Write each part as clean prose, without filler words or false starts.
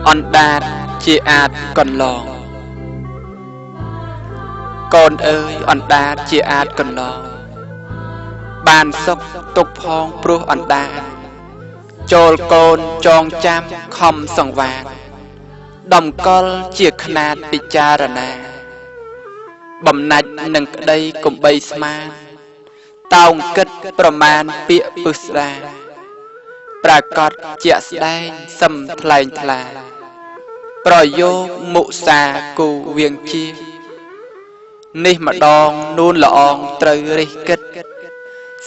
on đạt chia ạt còn lò con ơi on đạt chia ạt còn lò bàn sốc tục phong pru on đạt chôl côn tròn cham khom sòng vàng đồng col chia khát bị cha rà nà bầm nạch nâng đây cùng bay sma tao kếtประมาณ ពាក្យ ពុស្ដា ប្រកាស ជាក់ស្ដែង សឹម ថ្លែង ថ្លា ប្រយោគ មុសា គូ វៀង ជា នេះ ម្ដង នួន ល្អង ត្រូវ រិះ គិត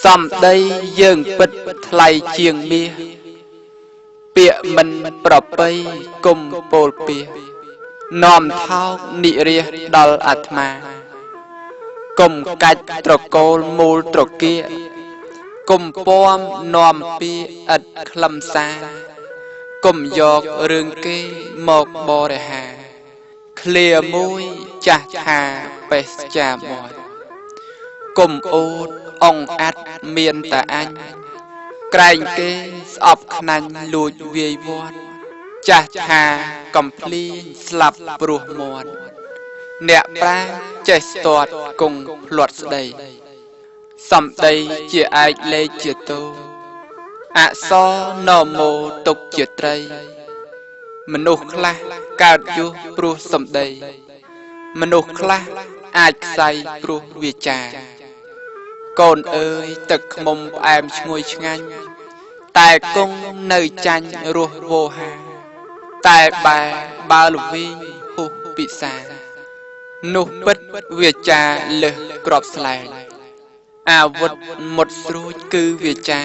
សំដី យើង ពិត ថ្លៃ ជាង មាស ពាក្យ មិន ប្រពៃ គុំ ពោល ពាស នាំ ថោក និរាស ដល់ អាត្មា គុំ កាច់ ត្រកូល មូល ត្រគាគុំ ពាំ នាំ ពី ឥត ខ្លឹមសារ គុំ យក រឿង គេ មក បរិហា ឃ្លា មួយ ចាស់ ថា បេះ ចា មាត់ គុំ អូត អង្អាត់ មាន តា អញ ក្រែង គេ ស្អប់ ខ្នាញ់ លួច វាយ វត្ត ចាស់ ថា កំភ្លីង ស្លាប់ ព្រោះ មាត់ អ្នក ប្រាជ្ញ ចេះ ស្ទាត់ គង់ ភ្លាត់ ស្ដី សំដី ជា ឯក លេខ ជា តូ អក្សរ ន មោ ទុក ជា ត្រី មនុស្ស ខ្លះ កើត យុះ ព្រោះ សំដី មនុស្ស ខ្លះ អាច ខ្សែ ព្រោះ វាចា កូន អើយ ទឹក ឃ្មុំ ផ្អែម ឈ្ងុយ ឆ្ងាញ់ តែ គង់ នៅ ចាញ់ រស់ វោហា តែ បែ បើ ល្វីង ហ៊ុះ ពិសា នោះ ពិត វាចា លើស ក្រប ស្លែង អាវុធ មុត ស្រួច គឺ វាចា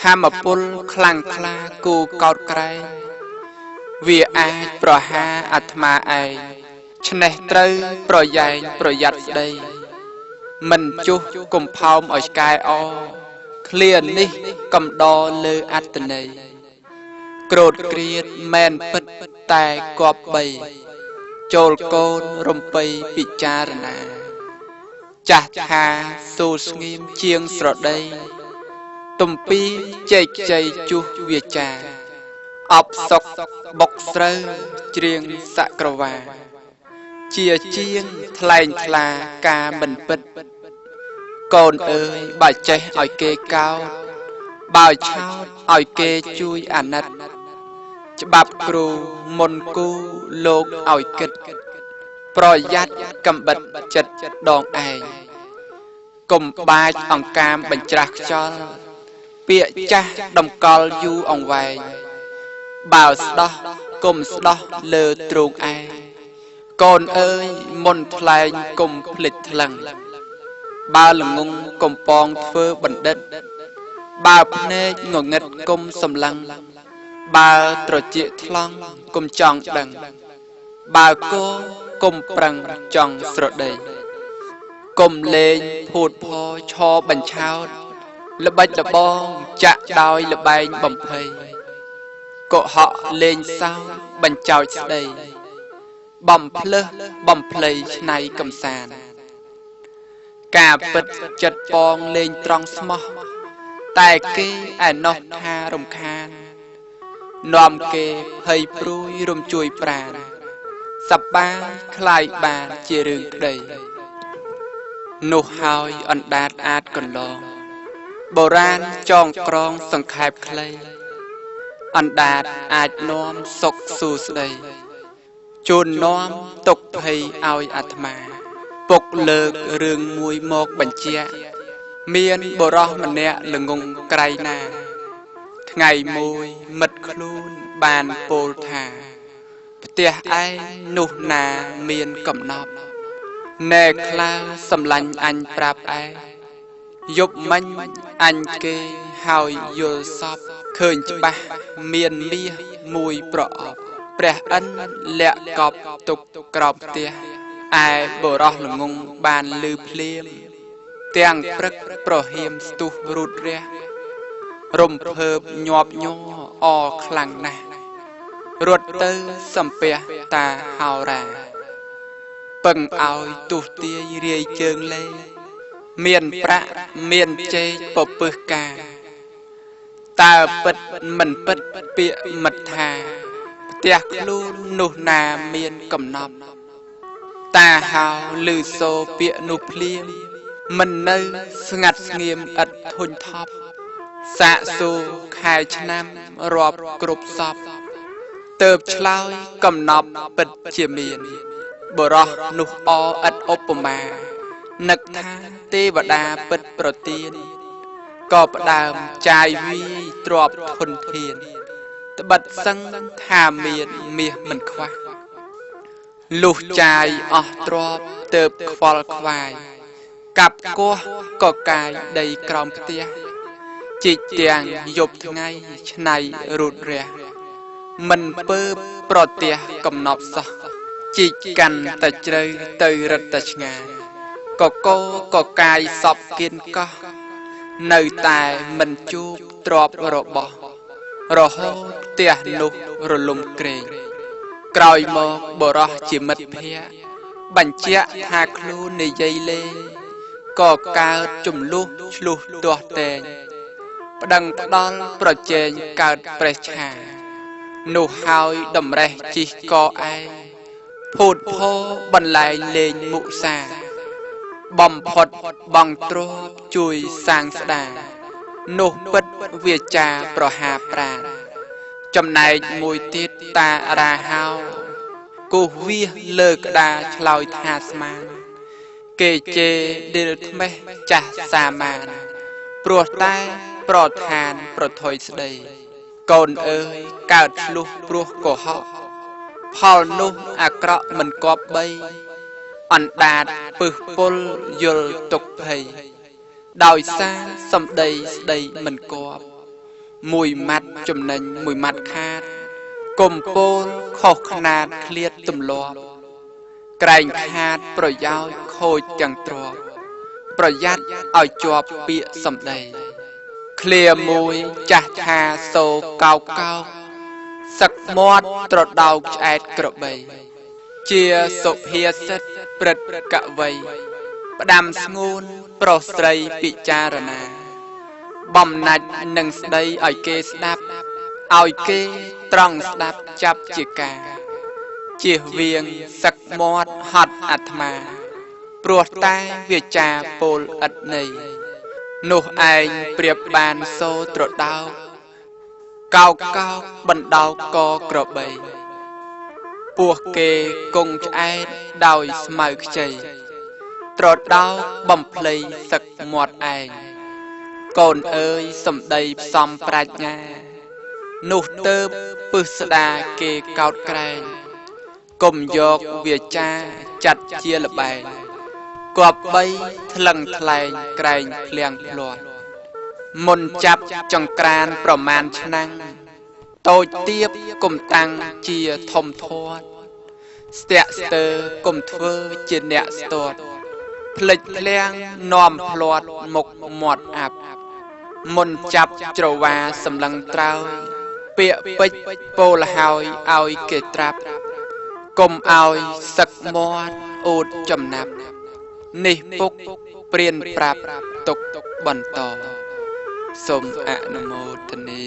ធម្មពល ខ្លាំង ក្លា គូ កោត ក្រែង វា អាច ប្រហារ អាត្មា ឯង ឆ្នេះ ត្រូវ ប្រយែង ប្រយ័ត្ន ស្ដី មិន ជុះ កុំ ផោម ឲ្យ ឆ្កែ អ ឃ្លា នេះ កំដរ លើ អត្ថន័យ ក្រោត ក្រៀត មែន ពិត តែ គប្បី ចូល កូន រំពៃ ពិចារណា ចាស់ ថា សូរ ស្ងៀម ជាង ស្រដី ទំពី ជែក ជ័យ ជុះ វាចា អប សុក បុក ស្រូវ ច្រៀង សក្រវា ជា ជាង ថ្លែង ថ្លា ការ មិន ពិត កូន អើយ បើ ចេះ ឲ្យ គេ កោត បើ ឆោត ឲ្យ គេ ជួយ អាណិត ច្បាប់ គ្រូ មុន គូ លោក ឲ្យ គិត ប្រយ័ត្ន កំបិត ចិត្ត ដង ឯង កុំ បាច អង្កាម បញ្ច្រាស់ ខ្យល់ ពាក្យ ចាស់ តម្កល់ យូរ អង្វែង បើ ស្ដោះ គុំ ស្ដោះ លើ ទ្រូង ឯង កូន អើយ មុន ថ្លែង គុំ ភ្លេច ថ្លឹង បើ ល្ងង់ កំពង ធ្វើ បណ្ឌិត បើ ភ្នែក ងងឹត គុំ សម្លឹង បើ ត្រចៀក ថ្លង់ គុំ ចង់ ដឹង បើ គោ គុំ ប្រឹង ចង់ ស្រដី គុំ លេង ភូត ផ ឆ បញ្ឆោត ល្បិច ល្បង ចាក់ ដោយ ល្បែង បំភ័យ កុហក លេង សើច បញ្ចោច ស្ដី បំភ្លើស បំភ្លៃ ច្នៃ កំសាន្ត ការ ពិត ចិត្ត ពង លេង ត្រង់ ស្មោះ តែ គេ ឯណោះ ថា រំខាន នាំ គេ ភ័យ ព្រួយ រំជួយ ប្រាណ សប្បាយ ខ្លាយ បាន ជា រឿង ក្ដី នោះ ហើយ អណ្ដាត អាច កន្លង បុរាណ ចង ក្រង សង្ខេប ខ្លី អណ្ដាត អាច នាំ សុខ សួស្ដី ជូន នាំ ទុក្ខ ភ័យ ឲ្យ អាត្មា ពុក លើក រឿង មួយ មក បញ្ជាក់ មាន បុរស ម្នាក់ ល្ងង់ ក្រៃ ណា ថ្ងៃ មួយ មិត្ត ខ្លួន បាន ពោល ថា ផ្ទះ ឯង នោះ ណា មាន កំណប់ ណែ ខ្លា សម្លាញ់ អញ ប្រាប់ ឯង យប់ មិញ អញ គេ ហើយ យល់ សព ឃើញ ច្បាស់ មាន មាស មួយ ប្រអប់ ព្រះ ឥន្ទ លាក់ កប់ ទុក ក្រោម ផ្ទះ ឯ បុរស ល្ងង់ បាន ឮ ភ្លាម ទាំង ព្រឹក ប្រហៀម ស្ទុះ រូត រះ រំភើប ញាប់ ញ័រ អរ ខ្លាំង ណាស់ រត់ ទៅ សំពះ តា ហោរា ពឹង ឲ្យ ទុះ ទាយ រាយ ជើង លេង មាន ប្រាក់ មាន ចេក ពពឹស ការ តើ ពិត មិន ពិត ពាក្យ មិត្ត ថា ផ្ទ ទះខ្លួននោះណាមានកំណប់តាហៅឮសូរពាក្យនោះភ្លាមមិននៅស្ងាត់ស្ងៀមឥតធុញថប់សាកសួរខែឆ្នាំរាប់គ្រប់សពទើបឆ្លើយកំណប់ពិតជាមានបរោះនោះអឥតឧបមានឹកថាទេវតាពិតប្រទានក៏ផ្ដើមចាយវាយទ្របធនធានត្បិតសឹងថាមានមាសមិនខ្វះលុះចាយអស់ទ្របទើបខ្វល់ខ្វាយកាប់គោះក៏កាយដីក្រោមផ្ទះជីកទាំងយប់ថ្ងៃឆ្នៃរូតរះមិនពើប្រទះកំណប់សោះជីកកាន់តែជ្រៅទៅរឹតតែឆ្ងាយកកោក៏កាយសពគៀនកោះនៅតែមិនជួបទ្របរបស់រហូតផ្ទះនោះរលំក្រែងក្រោយមកបរោះជាមិត្តភក្តិបញ្ជាក់ថាខ្លួននិយាយលេងក៏កើតចំនួនឆ្លុះទាស់តែងប្តឹងផ្ដាល់ប្រជែងកើតប្រេះឆានោះហើយតម្រេះជីកកឯងភូតភរបន្លែងលេងមុសាបំផុតបងទ្រពជួយសាងស្ដារនោះពិតវាចាប្រហាប្រាណចំណែកមួយទៀតតារាហៅគោះវាលើក្តារឆ្លើយថាស្មានគេជេរឌិលថ្មេះចាស់សាមានព្រោះតែប្រធានប្រថុយស្ដីកូនអើយកើតឆ្លុះព្រោះកុហកផលនោះអាក្រក់មិនគប្បីអណ្ដាតពឹសពុលយល់ទុកភ័យដោយសារសម្ដីស្ដីមិនគប្បមួយម៉ាត់ចំណេញមួយម៉ាត់ខាតកុំពោលខុសខ្នាតឃ្លាតទម្លាប់ក្រែងខាតប្រយោជន៍ខូចទាំងទ្រព្យប្រយ័ត្នឲ្យជាប់ពាក្យសម្ដីឃ្លាមួយចាស់ថាសូកោកកោកសឹកមាត់ត្រដោកឆ្អែតក្របីជាសុភាសិតព្រឹត្តកវី ផ្ដាំស្ងួនប្រុសស្រីពិចារណាបំណាច់នឹងស្ដីឲ្យគេស្ដាប់ឲ្យគេត្រង់ស្ដាប់ចាប់ជាការជៀសវាងសឹកមាត់ហត់អាត្មាព្រោះតែវាចាពោលឥតន័យនោះឯងប្រៀបបានសូរត្រដោកកោកកោកបណ្ដោកកក្របីពោះគេគង់ឆ្អែតដោយស្មៅខ្ចីត្រដោកបំភ្លៃសឹកមាត់ឯងកូនអើយសំដីផ្សំប្រាជ្ញានោះទៅពឹសស្ដាគេកោតក្រែងកុំយកវាចាចាត់ជាល្បែងគប្បីថ្លឹងថ្លែងក្រែងភ្លៀងភ្លាត់មុនចាប់ចង្ក្រានប្រមាណឆ្នាំងតូចទៀបកុំតាំងជាធំធាត់ស្ទាក់ស្ទើរកុំធ្វើជាអ្នកស្ទាត់ភ្លេចភ្លាំងនាំភ្លាត់មុខមាត់អាប់មុនចាប់ច្រវាសម្លឹងត្រើយពាក្យពេចពោលហើយឲ្យគេត្រាប់កុំឲ្យសឹកមាត់អួតចំណាប់នេះពុកព្រានប្រាប់ទុកបន្តសូមអនុមោទនា